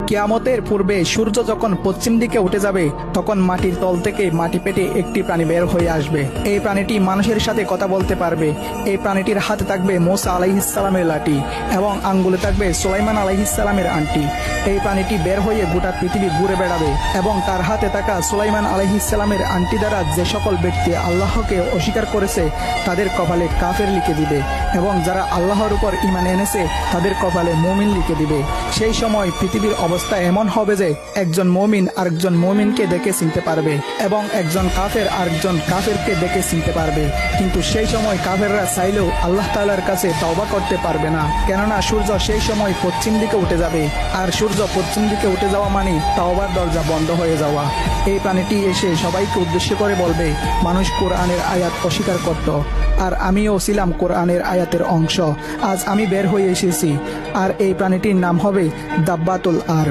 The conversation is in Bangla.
কিয়ামতের পূর্বে সূর্য যখন পশ্চিম দিকে উঠে যাবে তখন মাটির তল থেকে মাটি পেটে একটি প্রাণী বের হয়ে আসবে। এই প্রাণীটি মানুষের সাথে কথা বলতে পারবে। এই প্রাণীটির হাতে থাকবে মুসা আলাইহিসসালামের লাঠি এবং আঙ্গুলে থাকবে সুলাইমান আলাইহিসসালামের আংটি। এই প্রাণীটি বের হয়ে গোটা পৃথিবী ঘুরে বেড়াবে এবং তার হাতে থাকা সুলাইমান আলাইহিসসালামের আংটি দ্বারা যে সকল ব্যক্তি আল্লাহকে অস্বীকার করেছে তাদের কপালে কাফের লিখে দিবে এবং যারা আল্লাহর উপর ঈমান এনেছে তাদের কপালে মুমিন লিখে দিবে। সেই সময় পৃথিবীর অবস্থা এমন হবে যে একজন মুমিন আরেকজন মুমিনকে দেখে চিনতে পারবে এবং একজন কাফের আরেকজন কাফেরকে দেখে চিনতে পারবে। কিন্তু সেই সময় কাফেররা চাইলেও আল্লাহ তাআলার কাছে তওবা করতে পারবে না, কেননা সূর্য সেই সময় পশ্চিম দিকে উঠে যাবে, আর সূর্য পশ্চিম দিকে উঠে যাওয়া মানে তওবার দরজা বন্ধ হয়ে যাওয়া। এই প্রাণীটি এসে সবাইকে উদ্দেশ্য করে বলবে, মানুষ কোরআনের আয়াত অস্বীকার করত, আর আমিও ছিলাম কোরআনের আয়াতের অংশ। আজ আমি বের হয়ে এসেছি, আর এই প্রাণীটির নাম হবে দাব্বাতুল আর।